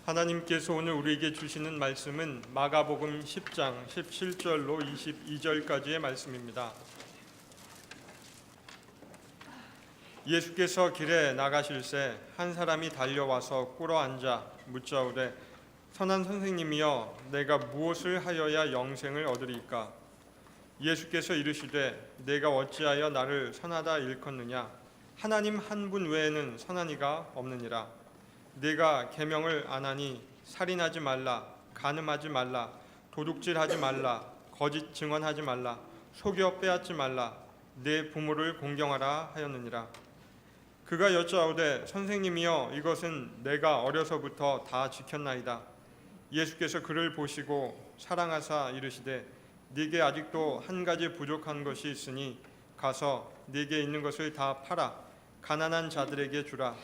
하나님께서 오늘 우리에게 주시는 말씀은 마가복음 10장 17절로 22절까지의 말씀입니다. 예수께서 길에 나가실새 한 사람이 달려와서 꿇어 앉아 묻자오되 선한 선생님이여 내가 무엇을 하여야 영생을 얻으리까? 예수께서 이르시되 내가 어찌하여 나를 선하다 일컫느냐? 하나님 한 분 외에는 선한 이가 없느니라. 네가 계명을 안 하니 살인하지 말라, 간음하지 말라, 도둑질하지 말라, 거짓 증언하지 말라, 속여 빼앗지 말라, 내 부모를 공경하라 하였느니라. 그가 여짜오되 선생님이여 이것은 내가 어려서부터 다 지켰나이다. 예수께서 그를 보시고 사랑하사 이르시되 네게 아직도 한 가지 부족한 것이 있으니 가서 네게 있는 것을 다 팔아 가난한 자들에게 주라.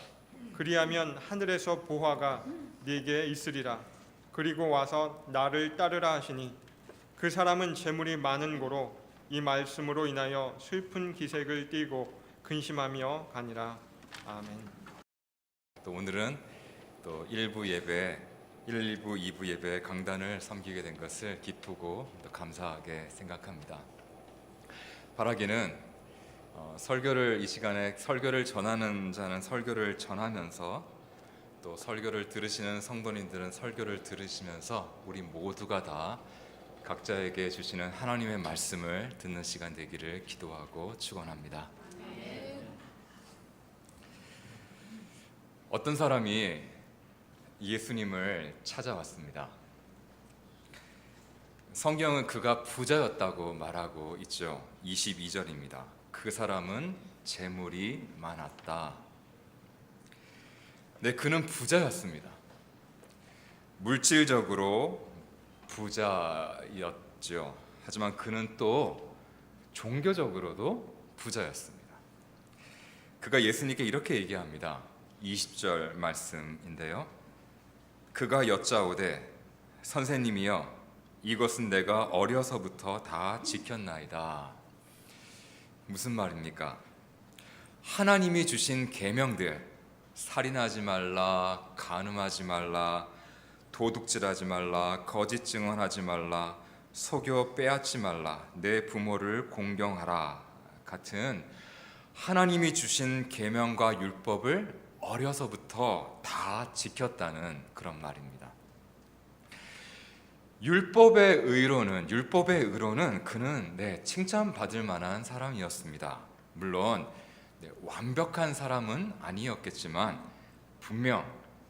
그리하면 하늘에서 보화가 네게 있으리라. 그리고 와서 나를 따르라 하시니 그 사람은 재물이 많은 고로 이 말씀으로 인하여 슬픈 기색을 띠고 근심하며 가니라. 아멘. 또 오늘은 또 1부 예배, 1부, 2부 예배 강단을 섬기게 된 것을 기쁘고 또 감사하게 생각합니다. 바라기는 설교를 이 시간에 설교를 전하는 자는 설교를 전하면서 또 설교를 들으시는 성도님들은 설교를 들으시면서 우리 모두가 다 각자에게 주시는 하나님의 말씀을 듣는 시간 되기를 기도하고 축원합니다. 어떤 사람이 예수님을 찾아왔습니다. 성경은 그가 부자였다고 말하고 있죠. 22절입니다. 그 사람은 재물이 많았다. 네, 그는 부자였습니다. 물질적으로 부자였죠. 하지만 그는 또 종교적으로도 부자였습니다. 그가 예수님께 이렇게 얘기합니다. 20절 말씀인데요. 그가 여짜오되 선생님이여 이것은 내가 어려서부터 다 지켰나이다. 무슨 말입니까? 하나님이 주신 계명들, 살인하지 말라, 간음하지 말라, 도둑질하지 말라, 거짓 증언하지 말라, 속여 빼앗지 말라, 내 부모를 공경하라 같은 하나님이 주신 계명과 율법을 어려서부터 다 지켰다는 그런 말입니다. 율법의 의로는 그는 칭찬받을 만한 사람이었습니다. 물론 완벽한 사람은 아니었겠지만 분명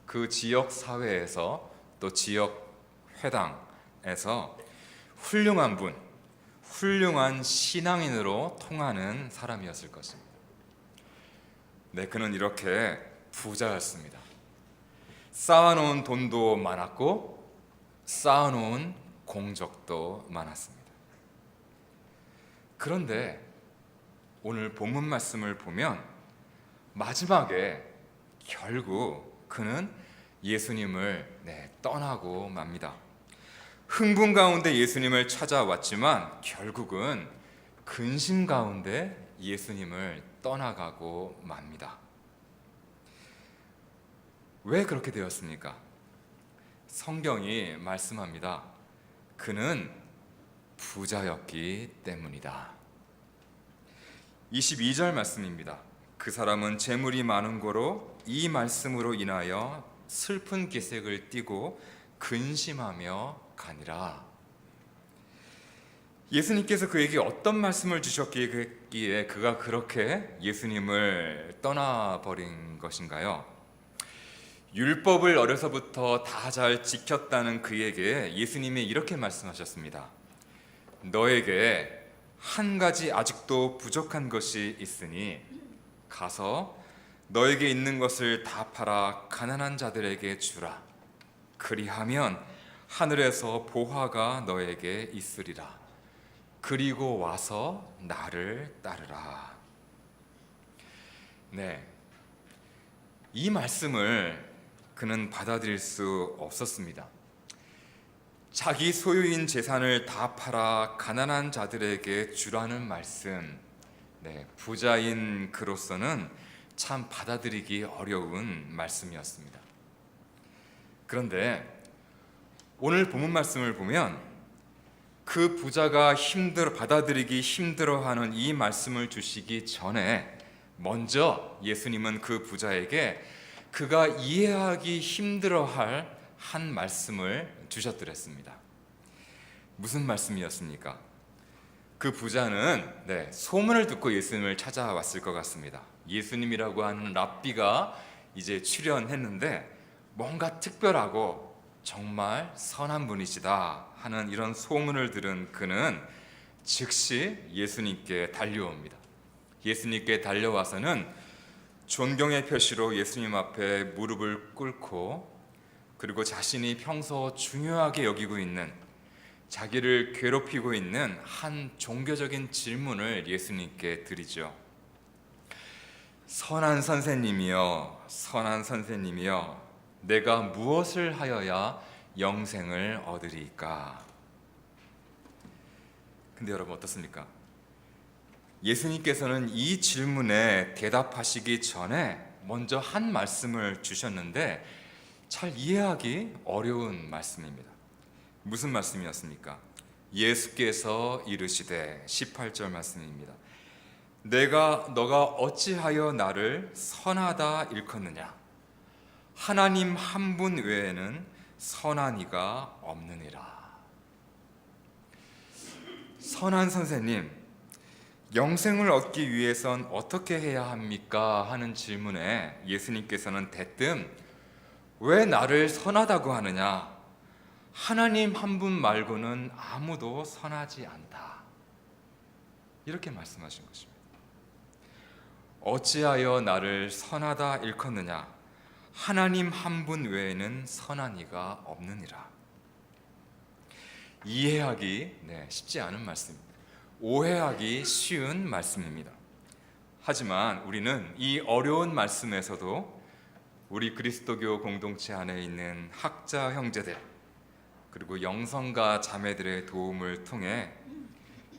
그 지역 사회에서 또 지역 회당에서 훌륭한 신앙인으로 통하는 사람이었을 것입니다. 그는 이렇게 부자였습니다. 쌓아놓은 돈도 많았고 쌓아놓은 공적도 많았습니다. 그런데 오늘 본문 말씀을 보면 마지막에 결국 그는 예수님을 떠나고 맙니다. 흥분 가운데 예수님을 찾아왔지만 결국은 근심 가운데 예수님을 떠나가고 맙니다. 왜 그렇게 되었습니까? 성경이 말씀합니다. 그는 부자였기 때문이다. 22절 말씀입니다. 그 사람은 재물이 많은 고로 이 말씀으로 인하여 슬픈 기색을 띠고 근심하며 가니라. 예수님께서 그에게 어떤 말씀을 주셨기에 그가 그렇게 예수님을 떠나버린 것인가요? 율법을 어려서부터 다 잘 지켰다는 그에게 예수님이 이렇게 말씀하셨습니다. 너에게 한 가지 아직도 부족한 것이 있으니 가서 너에게 있는 것을 다 팔아 가난한 자들에게 주라. 그리하면 하늘에서 보화가 너에게 있으리라. 그리고 와서 나를 따르라. 이 말씀을 그는 받아들일 수 없었습니다. 자기 소유인 재산을 다 팔아 가난한 자들에게 주라는 말씀, 부자인 그로서는 참 받아들이기 어려운 말씀이었습니다. 그런데 오늘 본문 말씀을 보면 그 부자가 받아들이기 힘들어하는 이 말씀을 주시기 전에 먼저 예수님은 그 부자에게 그가 이해하기 힘들어할 한 말씀을 주셨더랬습니다. 무슨 말씀이었습니까? 그 부자는 소문을 듣고 예수님을 찾아왔을 것 같습니다. 예수님이라고 하는 랍비가 이제 출연했는데 뭔가 특별하고 정말 선한 분이시다 하는 이런 소문을 들은 그는 즉시 예수님께 달려옵니다. 예수님께 달려와서는 존경의 표시로 예수님 앞에 무릎을 꿇고, 그리고 자신이 평소 중요하게 여기고 있는, 자기를 괴롭히고 있는 한 종교적인 질문을 예수님께 드리죠. 선한 선생님이여, 선한 선생님이여, 내가 무엇을 하여야 영생을 얻으리까? 근데 여러분 어떻습니까? 예수님께서는 이 질문에 대답하시기 전에 먼저 한 말씀을 주셨는데 잘 이해하기 어려운 말씀입니다. 무슨 말씀이었습니까? 예수께서 이르시되, 18절 말씀입니다. 너가 어찌하여 나를 선하다 일컫느냐? 하나님 한 분 외에는 선한 이가 없느니라. 선한 선생님, 영생을 얻기 위해선 어떻게 해야 합니까? 하는 질문에 예수님께서는 대뜸 왜 나를 선하다고 하느냐? 하나님 한 분 말고는 아무도 선하지 않다. 이렇게 말씀하신 것입니다. 어찌하여 나를 선하다 일컫느냐? 하나님 한 분 외에는 선한 이가 없느니라. 이해하기 쉽지 않은 말씀입니다. 오해하기 쉬운 말씀입니다. 하지만 우리는 이 어려운 말씀에서도 우리 그리스도교 공동체 안에 있는 학자 형제들, 그리고 영성가 자매들의 도움을 통해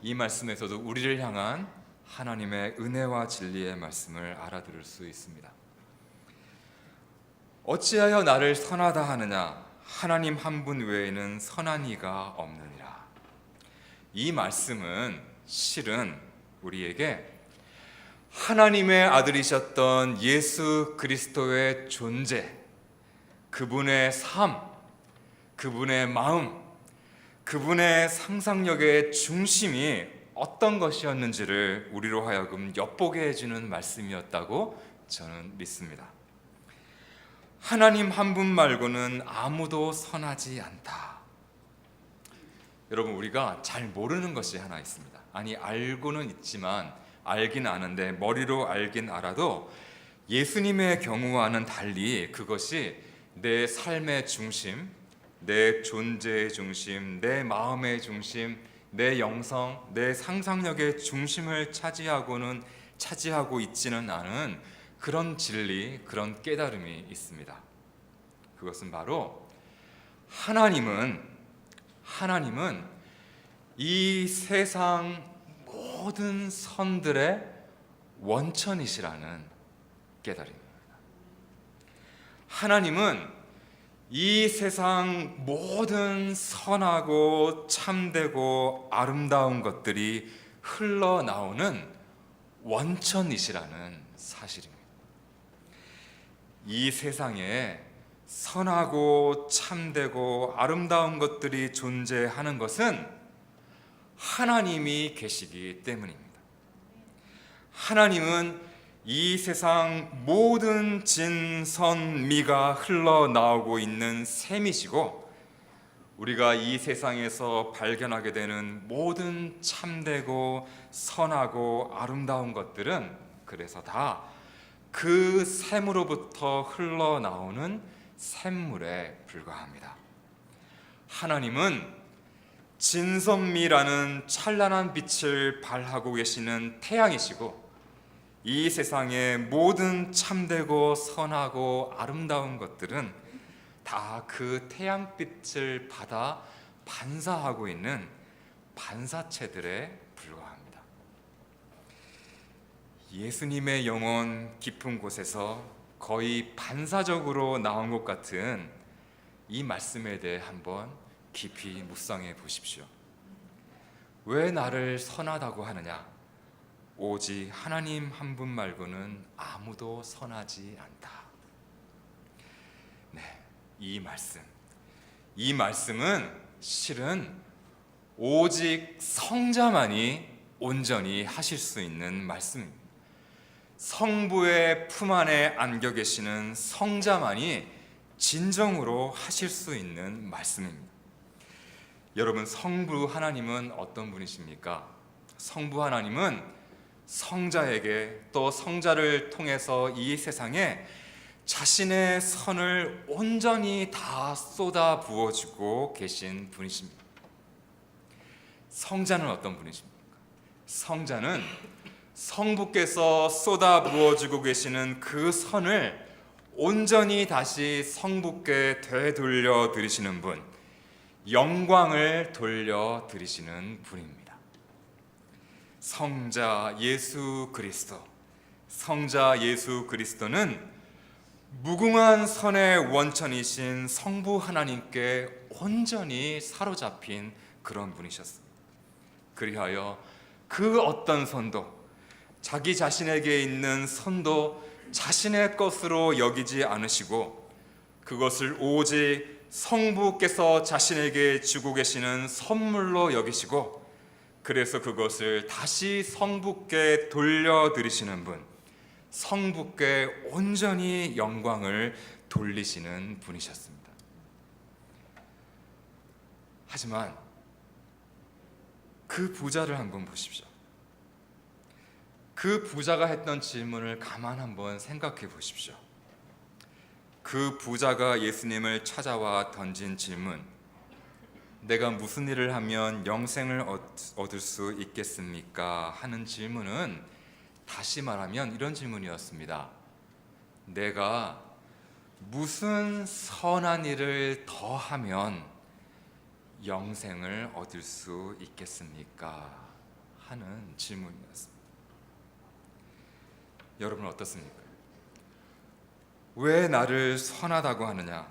이 말씀에서도 우리를 향한 하나님의 은혜와 진리의 말씀을 알아들을 수 있습니다. 어찌하여 나를 선하다 하느냐? 하나님 한 분 외에는 선한 이가 없느니라. 이 말씀은 실은 우리에게 하나님의 아들이셨던 예수 그리스도의 존재, 그분의 삶, 그분의 마음, 그분의 상상력의 중심이 어떤 것이었는지를 우리로 하여금 엿보게 해주는 말씀이었다고 저는 믿습니다. 하나님 한 분 말고는 아무도 선하지 않다. 여러분, 우리가 잘 모르는 것이 하나 있습니다. 아니, 알고는 있지만, 알긴 아는데 머리로 알긴 알아도 예수님의 경우와는 달리 그것이 내 삶의 중심, 내 존재의 중심, 내 마음의 중심, 내 영성, 내 상상력의 중심을 차지하고 있지는 않은 그런 진리, 그런 깨달음이 있습니다. 그것은 바로 하나님은 이 세상 모든 선들의 원천이시라는 깨달음입니다. 하나님은 이 세상 모든 선하고 참되고 아름다운 것들이 흘러나오는 원천이시라는 사실입니다. 이 세상에 선하고 참되고 아름다운 것들이 존재하는 것은 하나님이 계시기 때문입니다. 하나님은 이 세상 모든 진선미가 흘러나오고 있는 셈이시고, 우리가 이 세상에서 발견하게 되는 모든 참되고 선하고 아름다운 것들은 그래서 다 그 셈으로부터 흘러나오는 샘물에 불과합니다. 하나님은 진선미라는 찬란한 빛을 발하고 계시는 태양이시고, 이 세상의 모든 참되고 선하고 아름다운 것들은 다 그 태양빛을 받아 반사하고 있는 반사체들에 불과합니다. 예수님의 영혼 깊은 곳에서 거의 반사적으로 나온 것 같은 이 말씀에 대해 한번 깊이 묵상해 보십시오. 왜 나를 선하다고 하느냐? 오직 하나님 한 분 말고는 아무도 선하지 않다. 네, 이 말씀은 실은 오직 성자만이 온전히 하실 수 있는 말씀입니다. 성부의 품 안에 안겨 계시는 성자만이 진정으로 하실 수 있는 말씀입니다. 여러분, 성부 하나님은 어떤 분이십니까? 성부 하나님은 성자에게 또 성자를 통해서 이 세상에 자신의 선을 온전히 다 쏟아 부어주고 계신 분이십니다. 성자는 어떤 분이십니까? 성자는 성부께서 쏟아 부어주고 계시는 그 선을 온전히 다시 성부께 되돌려 드리시는 분, 영광을 돌려 드리시는 분입니다. 성자 예수 그리스도, 성자 예수 그리스도는 무궁한 선의 원천이신 성부 하나님께 온전히 사로잡힌 그런 분이셨습니다. 그리하여 그 어떤 선도, 자기 자신에게 있는 선도 자신의 것으로 여기지 않으시고 그것을 오직 성부께서 자신에게 주고 계시는 선물로 여기시고, 그래서 그것을 다시 성부께 돌려드리시는 분, 성부께 온전히 영광을 돌리시는 분이셨습니다. 하지만 그 부자를 한번 보십시오. 그 부자가 했던 질문을 가만 한번 생각해 보십시오. 그 부자가 예수님을 찾아와 던진 질문, 내가 무슨 일을 하면 영생을 얻을 수 있겠습니까? 하는 질문은 다시 말하면 이런 질문이었습니다. 내가 무슨 선한 일을 더 하면 영생을 얻을 수 있겠습니까? 하는 질문이었습니다. 여러분 어떻습니까? 왜 나를 선하다고 하느냐?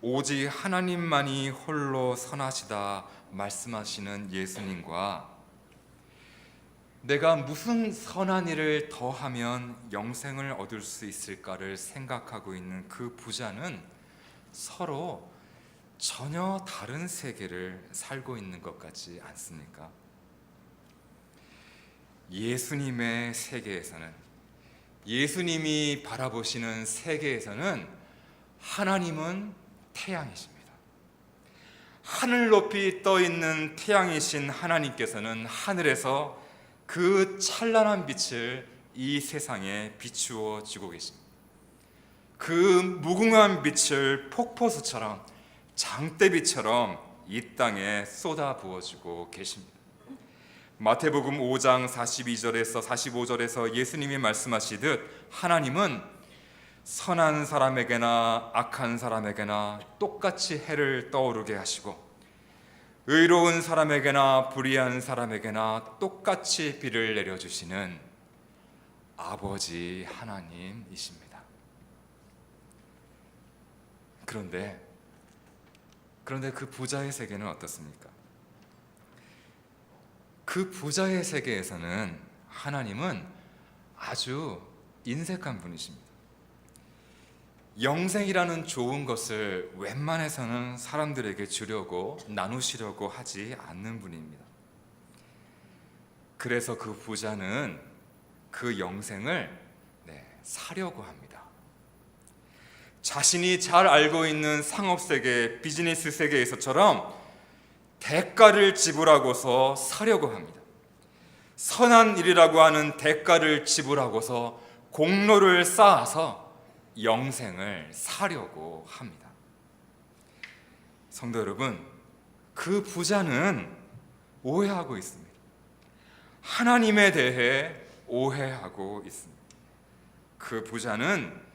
오직 하나님만이 홀로 선하시다 말씀하시는 예수님과 내가 무슨 선한 일을 더하면 영생을 얻을 수 있을까를 생각하고 있는 그 부자는 서로 전혀 다른 세계를 살고 있는 것 같지 않습니까? 예수님의 세계에서는, 예수님이 바라보시는 세계에서는 하나님은 태양이십니다. 하늘 높이 떠 있는 태양이신 하나님께서는 하늘에서 그 찬란한 빛을 이 세상에 비추어 주고 계십니다. 그 무궁한 빛을 폭포수처럼, 장대비처럼 이 땅에 쏟아 부어주고 계십니다. 마태복음 5장 42절에서 45절에서 예수님이 말씀하시듯 하나님은 선한 사람에게나 악한 사람에게나 똑같이 해를 떠오르게 하시고 의로운 사람에게나 불의한 사람에게나 똑같이 비를 내려주시는 아버지 하나님이십니다. 그런데 그 부자의 세계는 어떻습니까? 그 부자의 세계에서는 하나님은 아주 인색한 분이십니다. 영생이라는 좋은 것을 웬만해서는 사람들에게 주려고 나누시려고 하지 않는 분입니다. 그래서 그 부자는 그 영생을 사려고 합니다. 자신이 잘 알고 있는 상업세계, 비즈니스 세계에서처럼 대가를 지불하고서 사려고 합니다. 선한 일이라고 하는 대가를 지불하고서 공로를 쌓아서 영생을 사려고 합니다. 성도 여러분, 그 부자는 오해하고 있습니다. 하나님에 대해 오해하고 있습니다. 그 부자는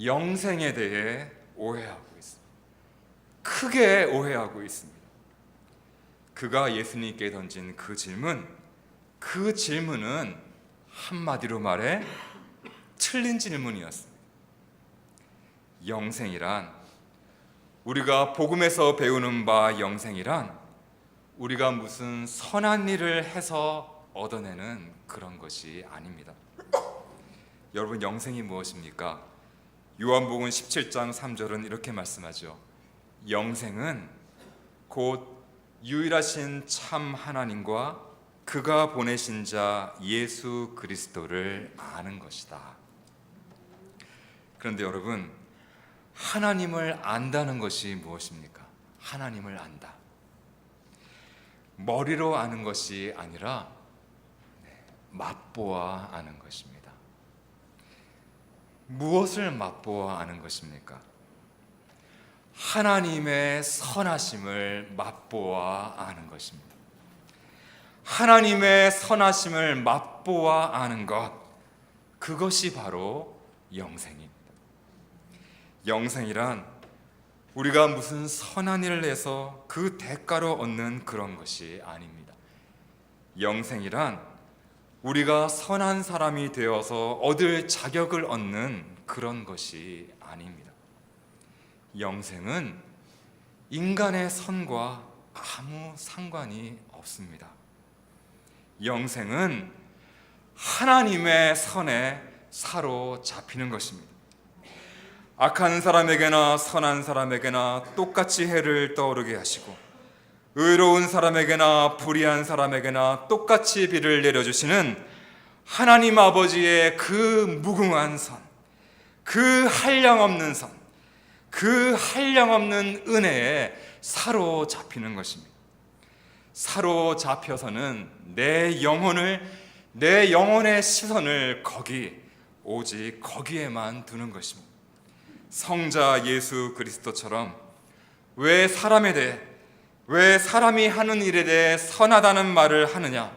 영생에 대해 오해하고 있습니다. 크게 오해하고 있습니다. 그가 예수님께 던진 그 질문은 한마디로 말해 틀린 질문이었습니다. 영생이란 우리가 복음에서 배우는 바 영생이란 우리가 무슨 선한 일을 해서 얻어내는 그런 것이 아닙니다. 여러분, 영생이 무엇입니까? 요한복음 17장 3절은 이렇게 말씀하죠. 영생은 곧 유일하신 참 하나님과 그가 보내신 자 예수 그리스도를 아는 것이다. 그런데 여러분, 하나님을 안다는 것이 무엇입니까? 하나님을 안다. 머리로 아는 것이 아니라 맛보아 아는 것입니다. 무엇을 맛보아 아는 것입니까? 하나님의 선하심을 맛보아 아는 것입니다. 하나님의 선하심을 맛보아 아는 것, 그것이 바로 영생입니다. 영생이란 우리가 무슨 선한 일을 해서 그 대가로 얻는 그런 것이 아닙니다. 영생이란 우리가 선한 사람이 되어서 얻을 자격을 얻는 그런 것이 아닙니다. 영생은 인간의 선과 아무 상관이 없습니다. 영생은 하나님의 선에 사로잡히는 것입니다. 악한 사람에게나 선한 사람에게나 똑같이 해를 떠오르게 하시고 의로운 사람에게나 불의한 사람에게나 똑같이 비를 내려주시는 하나님 아버지의 그 무궁한 선, 그 한량없는 선, 그 한량없는 은혜에 사로잡히는 것입니다. 사로잡혀서는 내 영혼의 시선을 오직 거기에만 두는 것입니다. 성자 예수 그리스도처럼 왜 사람이 하는 일에 대해 선하다는 말을 하느냐,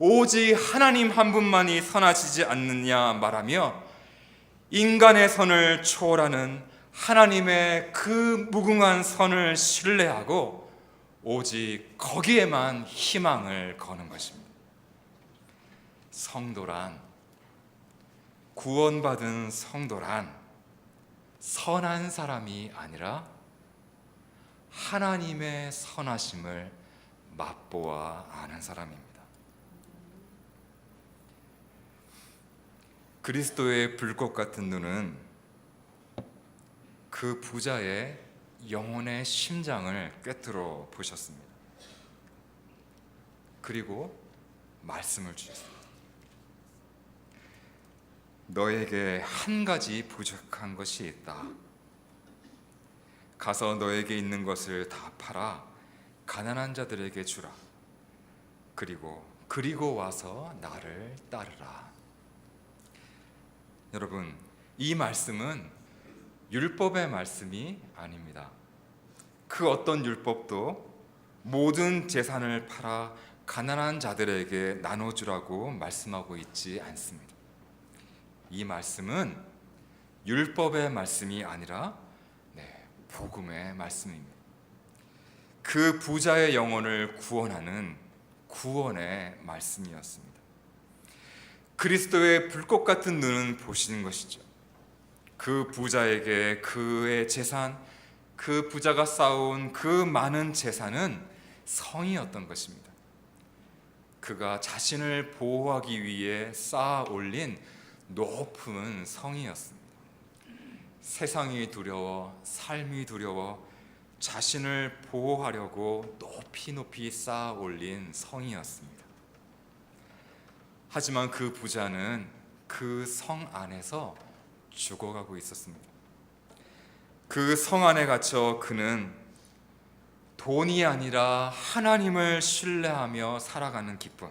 오직 하나님 한 분만이 선하시지 않느냐 말하며 인간의 선을 초월하는 하나님의 그 무궁한 선을 신뢰하고 오직 거기에만 희망을 거는 것입니다. 성도란, 구원받은 성도란 선한 사람이 아니라 하나님의 선하심을 맛보아 아는 사람입니다. 그리스도의 불꽃 같은 눈은 그 부자의 영혼의 심장을 꿰뚫어 보셨습니다. 그리고 말씀을 주셨습니다. 너에게 한 가지 부족한 것이 있다. 가서 너에게 있는 것을 다 팔아 가난한 자들에게 주라. 그리고 와서 나를 따르라. 여러분, 이 말씀은 율법의 말씀이 아닙니다. 그 어떤 율법도 모든 재산을 팔아 가난한 자들에게 나눠주라고 말씀하고 있지 않습니다. 이 말씀은 율법의 말씀이 아니라 복음의 말씀입니다. 그 부자의 영혼을 구원하는 구원의 말씀이었습니다. 그리스도의 불꽃 같은 눈은 보시는 것이죠. 그 부자에게 그의 재산, 그 부자가 쌓아온 그 많은 재산은 성이었던 것입니다. 그가 자신을 보호하기 위해 쌓아 올린 높은 성이었습니다. 세상이 두려워, 삶이 두려워 자신을 보호하려고 높이 쌓아 올린 성이었습니다. 하지만 그 부자는 그 성 안에서 죽어가고 있었습니다. 그 성 안에 갇혀 그는 돈이 아니라 하나님을 신뢰하며 살아가는 기쁨,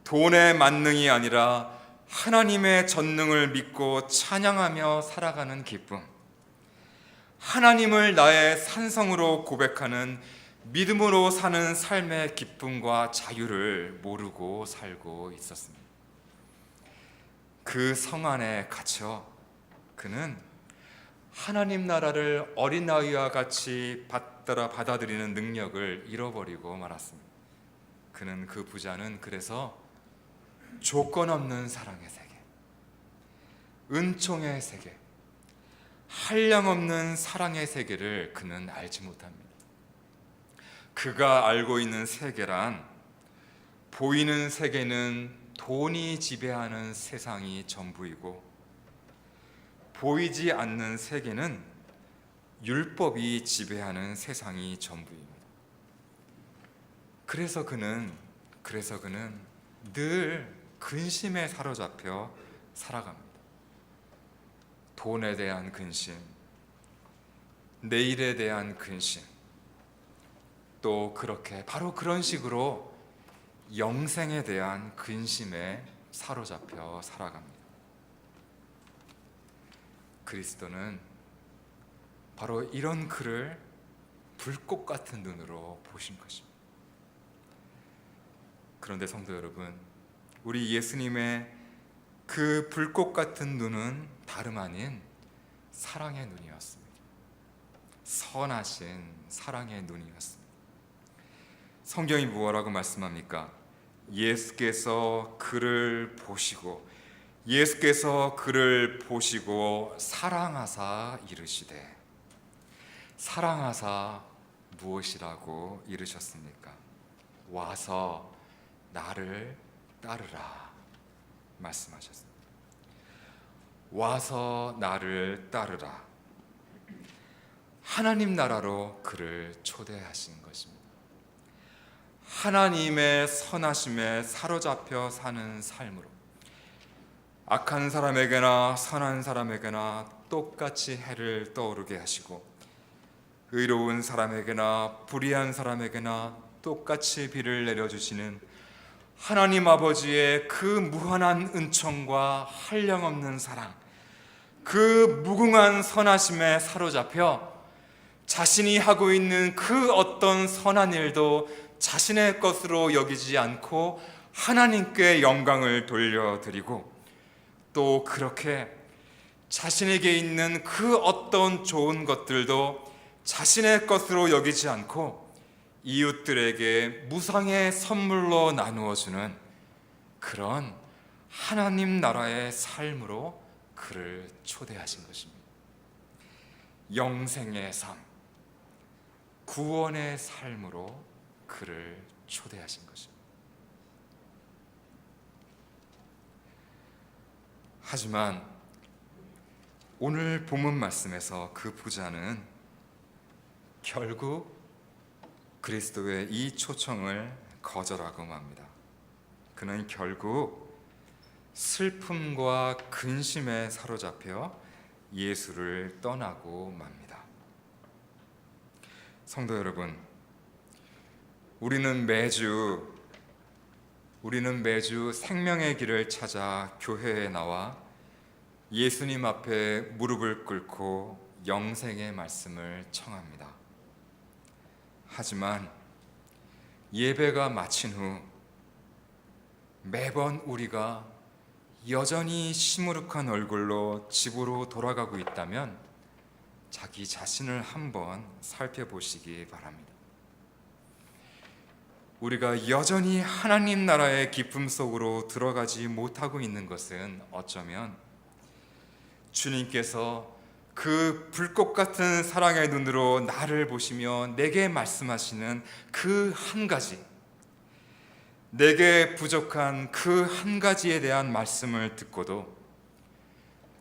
돈의 만능이 아니라 하나님의 전능을 믿고 찬양하며 살아가는 기쁨, 하나님을 나의 산성으로 고백하는 믿음으로 사는 삶의 기쁨과 자유를 모르고 살고 있었습니다. 그 성 안에 갇혀 그는 하나님 나라를 어린아이와 같이 받아들이는 능력을 잃어버리고 말았습니다. 그 부자는 그래서 조건 없는 사랑의 세계, 은총의 세계, 한량없는 사랑의 세계를 그는 알지 못합니다. 그가 알고 있는 세계란 보이는 세계는 돈이 지배하는 세상이 전부이고, 보이지 않는 세계는 율법이 지배하는 세상이 전부입니다. 그래서 그는 늘 근심에 사로잡혀 살아갑니다. 돈에 대한 근심, 내일에 대한 근심, 또 그렇게 바로 그런 식으로 영생에 대한 근심에 사로잡혀 살아갑니다. 그리스도는 바로 이런 그를 불꽃 같은 눈으로 보신 것입니다. 그런데 성도 여러분, 우리 예수님의 그 불꽃 같은 눈은 다름 아닌 사랑의 눈이었습니다. 선하신 사랑의 눈이었습니다. 성경이 무엇라고 말씀합니까? 예수께서 그를 보시고 사랑하사 이르시되. 사랑하사 무엇이라고 이르셨습니까? 와서 나를 따르라 말씀하셨습니다. 와서 나를 따르라. 하나님 나라로 그를 초대하신 것입니다. 하나님의 선하심에 사로잡혀 사는 삶으로 악한 사람에게나 선한 사람에게나 똑같이 해를 떠오르게 하시고, 의로운 사람에게나 불의한 사람에게나 똑같이 비를 내려주시는 하나님 아버지의 그 무한한 은총과 한량없는 사랑, 그 무궁한 선하심에 사로잡혀 자신이 하고 있는 그 어떤 선한 일도 자신의 것으로 여기지 않고 하나님께 영광을 돌려드리고, 또 그렇게 자신에게 있는 그 어떤 좋은 것들도 자신의 것으로 여기지 않고 이웃들에게 무상의 선물로 나누어주는 그런 하나님 나라의 삶으로 그를 초대하신 것입니다. 영생의 삶, 구원의 삶으로 그를 초대하신 것입니다. 하지만 오늘 본문 말씀에서 그 부자는 결국 그리스도의 이 초청을 거절하고 맙니다. 그는 결국 슬픔과 근심에 사로잡혀 예수를 떠나고 맙니다. 성도 여러분, 우리는 매주 생명의 길을 찾아 교회에 나와 예수님 앞에 무릎을 꿇고 영생의 말씀을 청합니다. 하지만 예배가 마친 후 매번 우리가 여전히 시무룩한 얼굴로 집으로 돌아가고 있다면 자기 자신을 한번 살펴보시기 바랍니다. 우리가 여전히 하나님 나라의 기쁨 속으로 들어가지 못하고 있는 것은 어쩌면 주님께서 그 불꽃 같은 사랑의 눈으로 나를 보시며 내게 말씀하시는 그 한 가지, 내게 부족한 그 한 가지에 대한 말씀을 듣고도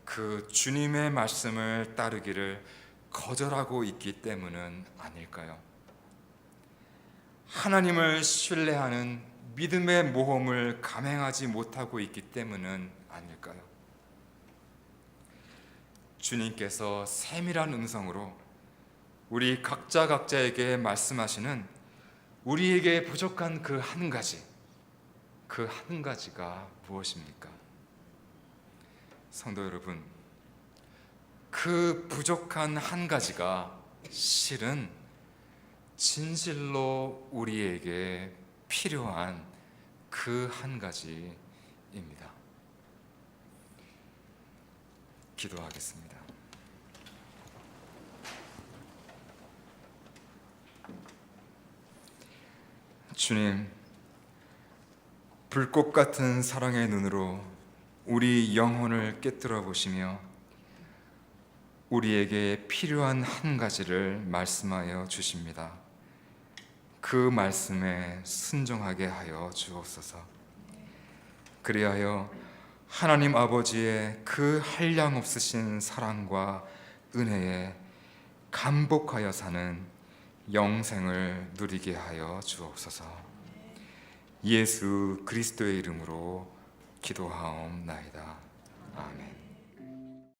그 주님의 말씀을 따르기를 거절하고 있기 때문은 아닐까요? 하나님을 신뢰하는 믿음의 모험을 감행하지 못하고 있기 때문은 아닐까요? 주님께서 세밀한 음성으로 우리 각자에게 말씀하시는 우리에게 부족한 그 한 가지가 무엇입니까? 성도 여러분, 그 부족한 한 가지가 실은 진실로 우리에게 필요한 그 한 가지입니다. 기도하겠습니다. 주님, 불꽃 같은 사랑의 눈으로 우리 영혼을 꿰뚫어 보시며 우리에게 필요한 한 가지를 말씀하여 주십니다. 그 말씀에 순종하게 하여 주옵소서. 그리하여 하나님 아버지의 그 한량 없으신 사랑과 은혜에 감복하여 사는 영생을 누리게 하여 주옵소서. 예수 그리스도의 이름으로 기도하옵나이다. 아멘.